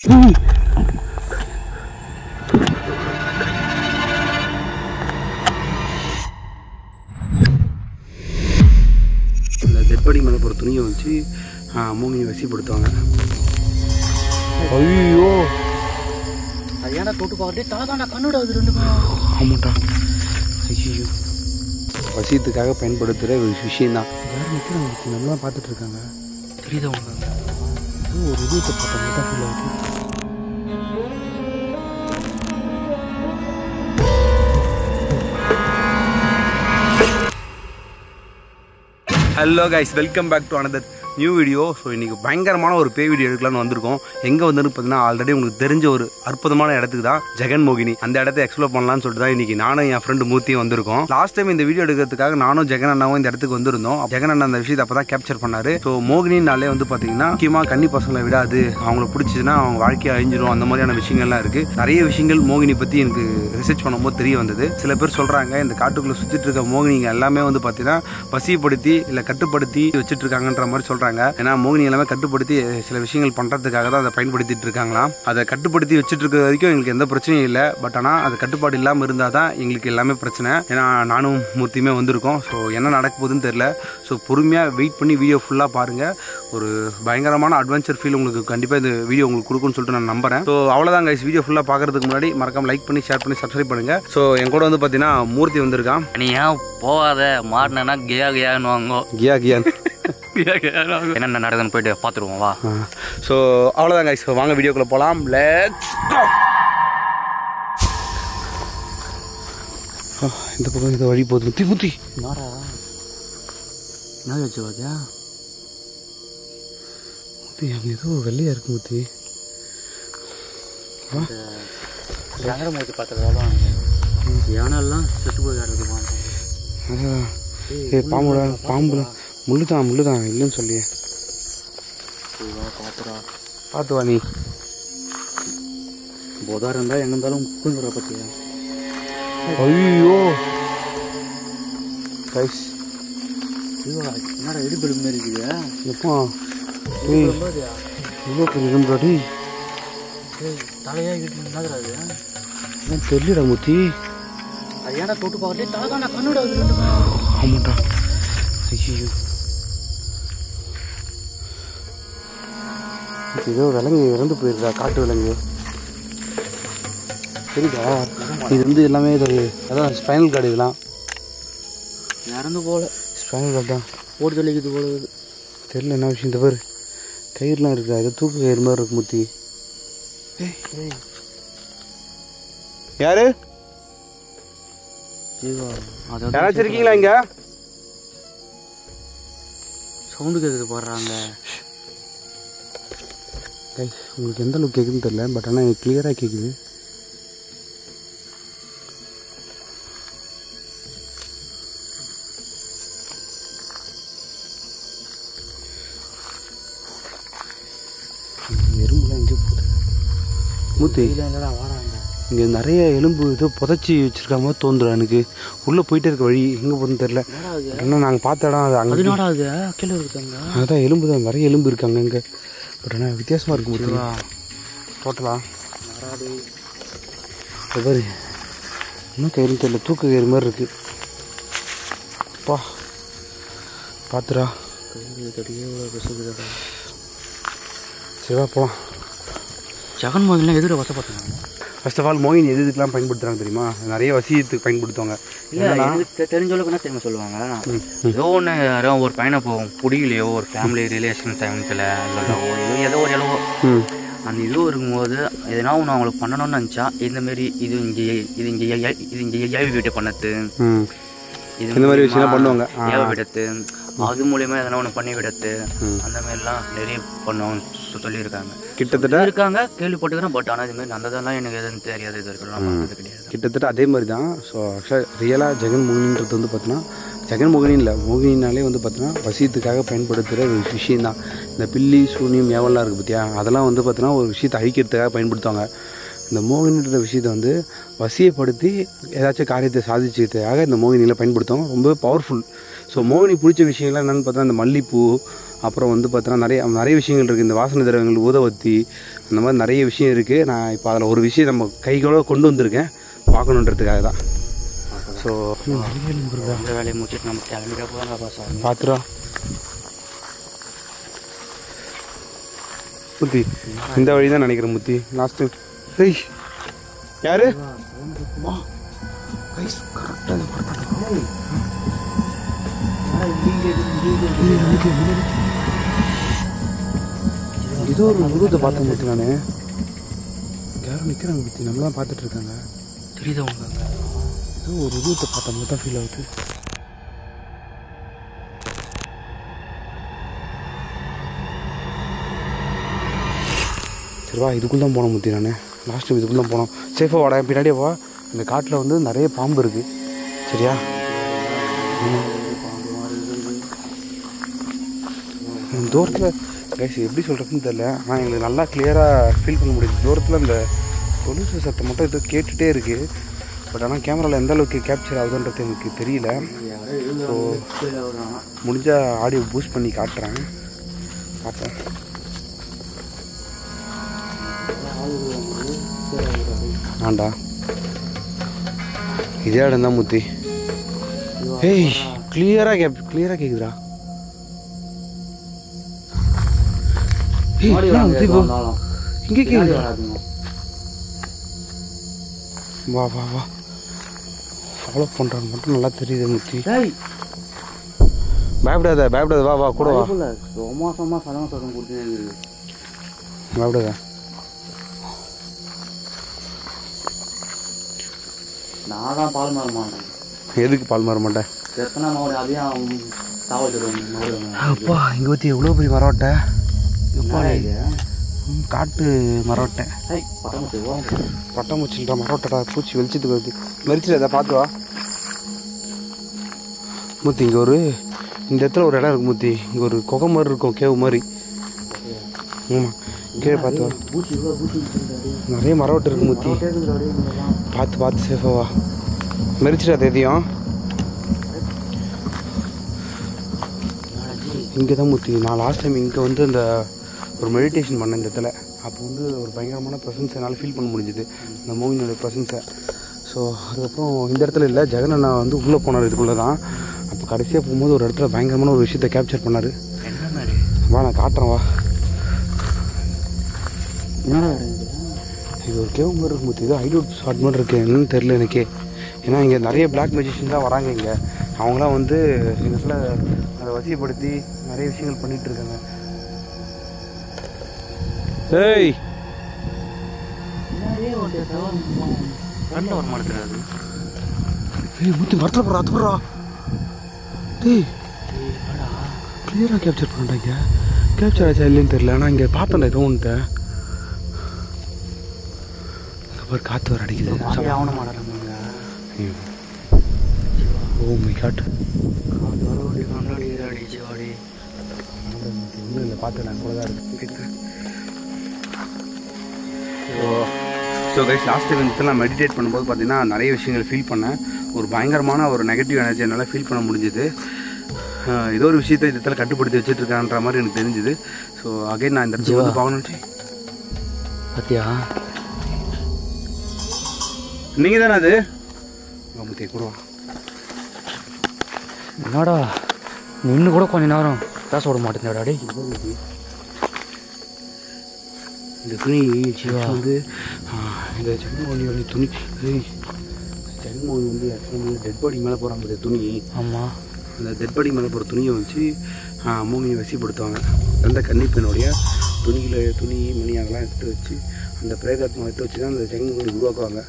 இந்த டெட்பாடி மேலே போகிற துணியை வச்சு மோகினி வசிப்படுத்துவாங்க. ஐயோ அது ஏன்னா தொட்டு பார்த்துட்டே தலை தாண்டா கண்ணுடா அது ரெண்டு. ஆமாட்டா. ஐயோ வசியத்துக்காக பயன்படுத்துகிற ஒரு விஷயந்தான். யாரும் நிற்கிறாங்க, நம்மளாம் பார்த்துட்டு இருக்காங்க. தெரியுதா உங்களுக்கு? ஒரு ரூபத்தை பார்த்தா தான் ஃபீல் ஆகுது. Hello guys, welcome back to another new video. So இன்றைக்கி பயங்கரமான ஒரு பேய் வீடியோ எடுக்கலான்னு வந்திருக்கோம். எங்கே வந்துன்னு பார்த்தீங்கன்னா ஆல்ரெடி உங்களுக்கு தெரிஞ்ச ஒரு அற்புதமான இடத்துக்கு தான், ஜெகன் மோகினி. அந்த இடத்த எக்ஸ்ப்ளோர் பண்ணலான்னு சொல்லிட்டு தான் இன்றைக்கி நானும் என் ஃப்ரெண்டு மூர்த்தியும் வந்திருக்கோம். லாஸ்ட் டைம் இந்த வீடியோ எடுக்கிறதுக்காக நானும் ஜெகன் அண்ணாவும் இந்த இடத்துக்கு வந்திருந்தோம். ஜெகன் அண்ணா அந்த விஷயத்தை அப்போ தான் கேப்சர் பண்ணாரு. ஸோ மோகினினாலே வந்து பார்த்தீங்கன்னா முக்கியமாக கன்னி பசங்களை விடாது, அவங்கள பிடிச்சிதுன்னா அவங்க வாழ்க்கையை அழிஞ்சிடும், அந்த மாதிரியான விஷயங்கள்லாம் இருக்குது. நிறைய விஷயங்கள் மோகினி பற்றி எனக்கு ரிசர்ச் பண்ணும்போது தெரிய வந்தது. சில பேர் சொல்கிறாங்க இந்த காட்டுக்குள்ளே சுற்றிட்டு இருக்க மோகினிங்க எல்லாமே வந்து பார்த்தீங்கன்னா வசிப்படுத்தி இல்லை கட்டுப்படுத்தி வச்சுட்டு இருக்காங்கன்ற மாதிரி சொல்கிறாங்க. ஏன்னா மோகினி எல்லாமே கட்டுப்படுத்தி சில விஷயங்கள் பண்ணுறதுக்காக தான் அதை பயன்படுத்திட்டு இருக்காங்களாம். அதை கட்டுப்படுத்தி வச்சுட்டு இருக்க வரைக்கும் எங்களுக்கு எந்த பிரச்சனையும் இல்லை. பட் ஆனால் அது கட்டுப்பாடு இல்லாமல் இருந்தால் தான் எங்களுக்கு எல்லாமே பிரச்சனை. ஏன்னா நானும் மூர்த்தியுமே வந்திருக்கோம். ஸோ என்ன நடக்க போகுதுன்னு தெரியல. ஸோ பொறுமையாக வெயிட் பண்ணி வீடியோ ஃபுல்லாக பாருங்கள். ஒரு பயங்கரமான அட்வென்ச்சர் ஃபீல் உங்களுக்கு கண்டிப்பாக இந்த வீடியோ உங்களுக்கு கொடுக்குன்னு சொல்லிட்டு நான் நம்புறேன். ஸோ அவ்வளோதான் கைஸ், வீடியோ ஃபுல்லாக பார்க்கறதுக்கு முன்னாடி மறக்காம லைக் பண்ணி ஷேர் பண்ணி சப்ஸ்கிரைப் பண்ணுங்கள். ஸோ என் கூட வந்து பார்த்தீங்கன்னா மூர்த்தி வந்திருக்கான். நீ ஏன் போகாத, மாறினா கியா கியான்னு வாங்கோ. கியா கியான் என்னென்ன நடக்குதுன்னு போயிட்டு பார்த்துருவோம் வா. ஸோ அவ்வளோதான் கைஸ், வாங்க வீடியோக்குள்ளே போகலாம். Let's go. இந்த பக்கம் இந்த வழி போகுது. முத்தி முத்தி நாரா என்ன வச்சு பாத்தியா? முத்தி அங்கே ஏதோ வெள்ளையாக இருக்கு. முத்தி மூத்தி பார்த்ததாலும் யானெல்லாம் செத்து போய் இருக்குமா? அதான் பாம்புடா, பாம்புல முள்ளுதான் முள்ளுதான் இல்லைன்னு சொல்லியே. பார்த்து வா நீ. போதா இருந்தால் எங்கே இருந்தாலும் கூந்துடுற பற்றியா? ஐயோ கைஸ், என்னடா இடுப்பு மாரி இருக்குது. எப்போ இவ்வளோ பெரிய இரும்புடாடி தலையாகிட்டு என்னது தெரியலடா முத்தி. அது ஏன்னா தொட்டு பார்த்துட்டே தலை தாண்டா கண்ணுடா அது ரெண்டு. ஆமாட்டா. ஐயோ ஏதோ விலங்கு இறந்து போயிருக்கா, காட்டு விலங்கு. சரிதா, இது வந்து எல்லாமே இது அதான் ஸ்பைனல் கார்டு. இதெல்லாம் இறந்து போல ஸ்பைனல் கார்டு தான் போட்டு தெளிக்குது போல. தெரியல என்ன விஷயம். இந்த பேர் கயிறுலாம் இருக்கா, ஏதோ தூக்கு கயிறு மாதிரி இருக்கு. முத்தி யாரு யாராச்சும் இருக்கீங்களா? இங்க சவுண்டு கேட்குது போடுறாங்க. உங்களுக்கு எந்த அளவுக்கு கேட்குதுன்னு தெரியல, பட் ஆனால் எனக்கு கிளியராக கேட்குது. எறும்புலாம் எங்கே போகுது மூத்தி? இல்லைடா வாடாங்க. இங்கே நிறைய எலும்பு ஏதோ புதைச்சி வச்சிருக்க மாதிரி தோன்றும் எனக்கு. உள்ளே போயிட்டே இருக்க வழி எங்கே போகுதுன்னு தெரியல. ஏன்னா நாங்கள் பார்த்த இடம் அது அங்கே கீழே இருக்காங்க. அதான் எலும்பு தான், நிறைய எலும்பு இருக்காங்க இங்கே. பட் ஆனால் வித்தியாசமாக இருக்க முடியுமா டோட்டலா? பாரு இன்னும் கயிறுன்னு தெரியல, தூக்க கயிறு மாதிரி இருக்கு. பா பார்த்துடா. சரிவா போகலாம். ஜெகன் மோகினிலாம் எதிர வசப்படுத்தாங்க. ஃபர்ஸ்ட் ஆஃப் ஆல் மோகினி எது இதுக்கெல்லாம் பயன்படுத்துகிறாங்க தெரியுமா? நிறைய வசியத்துக்கு பயன்படுத்துவாங்க. இல்லை தெரிஞ்சவளுக்கு என்ன தெரியுமா சொல்லுவாங்க? ஏதோ ஒன்று யாரோ ஒரு பையனை போகும் பிடிக்கலையோ, ஒரு ஃபேமிலி ரிலேஷன் டைமத்தில் ஏதோ ஒரு அளவோ அந்த இதுவும் இருக்கும்போது எதனா ஒன்று அவங்களுக்கு பண்ணணும்னு நினச்சா இந்தமாரி இது இங்கே ஏவி வீட்டை பண்ணது, இந்த மாதிரி விஷயம் பண்ணுவாங்க. ஏவ விடத்து, அது மூலியமாக எதனா ஒன்று பண்ணி விடத்து, அந்த மாதிரிலாம் நிறைய பண்ணுவாங்க சொல்லியிருக்காங்க. கிட்டத்தட்ட இருக்காங்க கேள்விப்பட்டுக்கிறேன். பட் ஆனால் இதுமாரி நடந்ததெல்லாம் எனக்கு எதுன்னு தெரியாது. இது வரைக்கும் பண்ணது கிடையாது. கிட்டத்தட்ட அதே மாதிரி தான். ஸோ ஆக்சுவலாக ரியலாக ஜெகன் மோகினின்றது வந்து பார்த்தீங்கன்னா, ஜெகன் மோகினி இல்லை, மோகினினாலே வந்து பார்த்தீங்கன்னா வசியத்துக்காக பயன்படுத்துகிற ஒரு விஷயந்தான். இந்த பில்லி சூனியம் ஏவல்லாம் இருக்குது பார்த்தியா, அதெல்லாம் வந்து பார்த்தீங்கன்னா ஒரு விஷயத்தை அழிக்கிறதுக்காக பயன்படுத்துவாங்க. இந்த மோகினின்ற விஷயத்தை வந்து வசியப்படுத்தி ஏதாச்சும் காரியத்தை சாதிச்சதுக்காக இந்த மோகினியில் பயன்படுத்தும். ரொம்ப பவர்ஃபுல். ஸோ மோகினி பிடிச்ச விஷயங்கள்லாம் என்னென்னு பார்த்தா இந்த மல்லிப்பூ, அப்புறம் வந்து பார்த்தீங்கன்னா நிறைய விஷயங்கள் இருக்குது. இந்த வாசனை திரவியங்கள், ஊதவத்தி, அந்த மாதிரி நிறைய விஷயம் இருக்குது. நான் இப்போ அதில் ஒரு விஷயம் நம்ம கைகளோட கொண்டு வந்திருக்கேன் பார்க்கணுன்றதுக்காக தான். ஸோ அந்த வேலையை முடிச்சுட்டு நம்ம கிளம்பிட போகிறாங்க சார். பார்த்துடா முத்தி, இந்த வழி தான் நினைக்கிறேன் முத்தி. லாஸ்ட்டு ஏய் யாரு ஏதோ ஒரு உருவத்தை பார்த்தேன் முத்தி. நான் யாரும் நிற்கிறாங்க முத்தி, நம்மளாம் பார்த்துட்டு இருக்காங்க. தெரியுதா உங்களுக்கு? ஏதோ ஒரு உருவத்தை பார்த்த மாதிரி தான் ஃபீல் ஆகுது. சரிவா, இதுக்குள்ளே தான் போனோம் முத்தி. நான் லாஸ்ட் டைம் இதுக்குள்ளே தான் போனோம். சேஃபாக வாடா, பின்னாடியே வா. இந்த காட்டில் வந்து நிறைய பாம்பு இருக்குது. சரியா? தூரத்தில் கைஸ் எப்படி சொல்கிறதுன்னு தெரில, ஆனால் எங்களுக்கு நல்லா கிளியராக ஃபீல் பண்ண முடியுது. தூரத்தில் இந்த பொலிசு சத்தம் மட்டும் இது கேட்டுகிட்டே இருக்குது. பட் ஆனால் கேமராவில் எந்த அளவுக்கு கேப்சர் ஆகுதுன்றது எனக்கு தெரியல. ஸோ முடிஞ்சால் ஆடியோ பூஸ்ட் பண்ணி காட்டுறேன், பார்ப்பேன். ஆண்டா இதே இடம் தான் முத்தி. ஏய் கிளியராக கேட்குதுடா. இங்கே கேக்குதா? வா வா வா, ஃபாலோ பண்ணுறாங்க மட்டும் நல்லா தெரியுது முத்தி. பயப்படாத வா வா கூட வா. பயப்படாத. நான் தான் பால் மாற மாட்டேன். எதுக்கு பால் மாற மாட்டேன்? எத்தனை மாவட்டம் அதையும் தாவல் தருவாங்க. அப்பா இங்கே பற்றி எவ்வளோ பெரிய மரவட்டை. காட்டு மரவட்டை. பட்டாம்பூச்சின்ற மரவட்டடா. பூச்சி வெளிச்சத்துக்கு வருது. மெரிச்சிட்டு அதை பார்த்து வா மூத்தி. இங்கே இந்த இடத்துல ஒரு இடம் இருக்குது மூத்தி. இங்கே ஒரு குகை மாதிரி இருக்கும், கேவு மாதிரி. ஆமாம், கீழே பார்த்து வா. நிறைய மரவட்டை இருக்குது மூத்தி. பார்த்து சேஃபாக வா. மெரிச்சிட்டு அதை எதையும். இங்கே தான் மூத்தி. நான் லாஸ்ட் டைம் இங்கே வந்து இந்த ஒரு மெடிடேஷன் பண்ணேன் இந்த இடத்துல. அப்போ வந்து ஒரு பயங்கரமான ப்ரெசன்ஸ் என்னால் ஃபீல் பண்ண முடிஞ்சுது, இந்த மூவினோட ப்ரெசன்ஸை. ஸோ அதுக்கப்புறம் இந்த இடத்துல இல்லை, ஜெகன் அண்ணா வந்து உள்ளே போனார் இதுக்குள்ளே தான். அப்போ கடைசியாக போகும்போது ஒரு இடத்துல பயங்கரமான ஒரு விஷயத்தை கேப்சர் பண்ணார். வா நான் காட்டுறேன் வா. இது ஒரு கேவ் மாதிரி இருக்கும் மூத்தி. இது ஹைடவுட் ஸ்பாட் மாதிரி இருக்குது. என்னன்னு தெரில எனக்கே. ஏன்னா இங்கே நிறைய பிளாக் மேஜிஷியன் தான் வராங்க இங்கே. அவங்களாம் வந்து இந்த இடத்துல அதை வசியப்படுத்தி நிறைய விஷயங்கள் பண்ணிகிட்டு இருக்காங்க. ஏய் வர மாட்டேங்கிறது. ஏய் மூத்தி மரத்தில் போடுறா, அது போடுறா. டேய் கிளியராக கேப்சர் பண்ணுறாங்க. கேப்சர் ஆச்சா இல்லைன்னு தெரியல, ஆனால் இங்கே பார்த்தேன்டா ஏதோ ஒன்று. அப்புறம் காற்று வர அடிக்குது. ஆவணம் மாட்டாங்க. Oh my God. இல்லை பார்த்து நான் கூட தான் இருக்கு. ஸோ கைஸ் லாஸ்ட் டைம் வந்து நான் மெடிடேட் பண்ணும்போது பார்த்தீங்கன்னா நிறைய விஷயங்கள் ஃபீல் பண்ணேன். ஒரு பயங்கரமான ஒரு நெகட்டிவ் எனர்ஜி என்னால் ஃபீல் பண்ண முடிஞ்சுது. ஏதோ ஒரு விஷயத்தை இந்த இடத்துல கட்டுப்படுத்தி வச்சுட்ருக்கான்ற மாதிரி எனக்கு தெரிஞ்சுது. ஸோ அகைன் நான் இந்த இடத்துல வந்து பார்க்கணும். பார்த்தியா நீங்கள் தானே அது முத்திய கூட என்னடா நின்று கூட கொஞ்ச நேரம் பேச விட மாட்டேங்கிறா. டே இந்த துணி வந்து இந்த ஜெகன்மோகினியோட துணி. ஜெகன்மோகினி வந்து ஆக்சுவலாக டெட் பாடி மேலே போகிறாங்க இந்த துணி. ஆமாம், அந்த டெட் பாடி மேலே போகிற துணியை வச்சு மோகினியை வசிப்படுத்துவாங்க. அந்த கன்னிப்பெண்ணுடைய துணி மணி அதெல்லாம் எடுத்து வச்சு அந்த பிரேதாத்மா எடுத்து வச்சு தான் அந்த ஜெகன்மோகினி உருவாக்குவாங்க.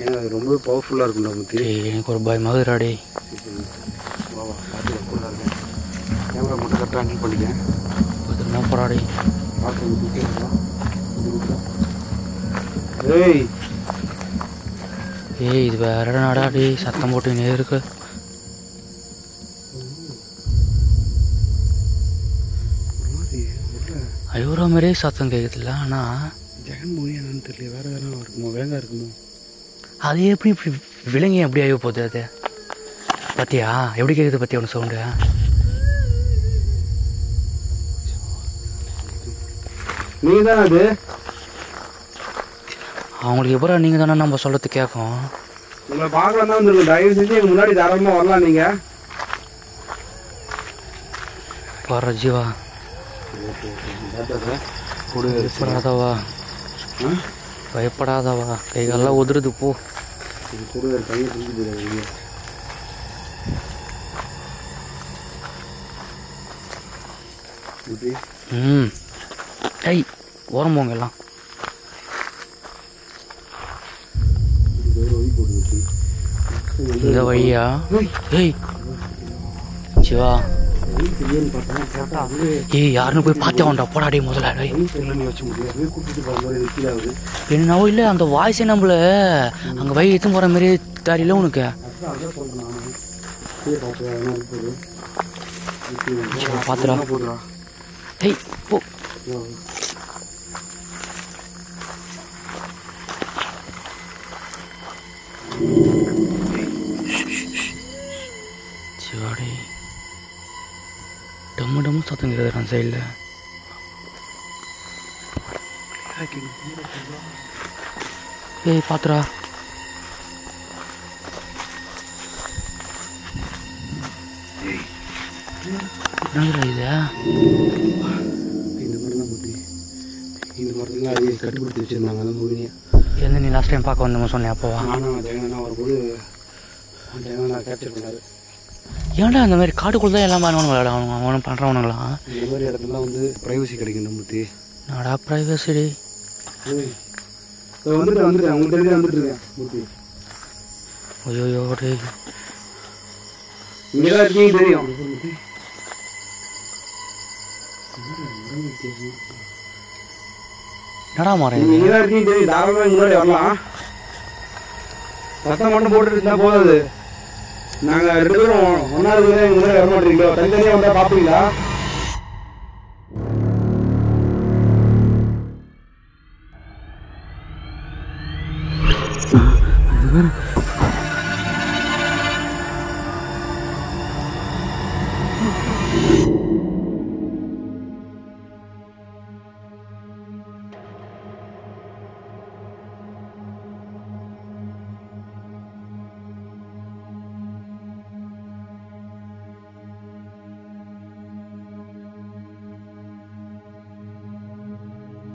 ஏன்னா அது ரொம்பவே பவர்ஃபுல்லாக இருக்கும்டா முத்தி. எனக்கு ஒரு பயமாகுதுடா. வாவா பார்த்து கூட இருக்கேன். கேமரா மட்டும் கரெக்டாக ஹேண்டில் பண்ணிக்கேன். பத்திரமா போராடி பார்த்து. ஏய் ஏய் இது வேற நாடாடி சத்தம் போட்டுனே இருக்கு. அயோரா மாதிரியே சத்தம் கேட்குதுல்ல. ஆனால் ஜெகன்மோகினி என்னன்னு தெரியல, வேறு எதனா இருக்குமோ, விலங்கா இருக்குமோ. அது எப்படி இப்படி விலங்கி எப்படி ஆகி போகுது? அது பார்த்தியா எப்படி கேட்குது? பார்த்தியா ஒன்று சவுண்டு? நீங்கள் தானே அது? அவங்களுக்கு எப்போ நீங்கள் தானே நம்ம சொல்கிறது கேட்கும். உங்களை பார்க்கலாம் தான் வந்துருக்கோம். தயவு செஞ்சு எங்கள் முன்னாடி தாராளமாக வரலாம். நீங்கள் வர்ற ஜீவா பயப்படாதவா, பயப்படாதவா, கைகாலெல்லாம் உதிருது போ. ஐய் ஓரம் போங்க எல்லாம். இந்த வழியா? ஏய் சிவா, ஏய் யாருன்னு போய் பார்த்தேன்டா, போடாடி முதல்ல. என்னவோ இல்லை, அந்த வாய்ஸே நம்மள அங்கே வழி எடுத்து போகிற மாதிரி தெரியல உனக்கு. பார்த்துடா. ஏய் போ. சிவாடி டம்மு டம்மு சத்தம் கேட்குது அந்த சைடில். ஏய் பார்த்துடா. என்னடா இது? இந்த மாதிரி தான் புத்தி. இந்த மரத்துலாம் அது கட்டுப்படுத்தி வச்சுருந்தாங்க அந்த மூவியை. எந்த நீ லாஸ்ட் டைம் பார்க்க வந்தோம் சொன்னேன் அப்போவா? ஆனால் ஜெகனா வரும்போது அந்த ஜெகனா கேப்சர் பண்ணாரு. ஏன்டா அந்த மாதிரி காட்டுக்குள்ள தான் எல்லாம் பண்ணுவானுங்களா? அவனும் பண்ணுறவனுங்களாம். இந்த மாதிரி இடத்துலாம் வந்து ப்ரைவசி கிடைக்கும் நம்மளுக்கு. நாடா ப்ரைவசி டே. வந்துட்டு உங்களுக்கு தெரிஞ்சு வந்துட்டு இருக்கேன் மூர்த்தி. ஐயோ டே, இங்கே தான் இருக்கீங்க தெரியும். என்னடா மாறேன்? இங்கே தான் இருக்கீங்க தெரியும். தாராளமாக முன்னாடி வரலாம். சத்தம் மட்டும் போட்டுட்டு இருந்தால் போதாது. நாங்கள் 2 பேரும் ஒன்றா இருக்கிறதே எங்கள் முன்னாடி வர மாட்டீங்களோ? தனித்தனியாக வந்தால் பார்ப்பீங்களா?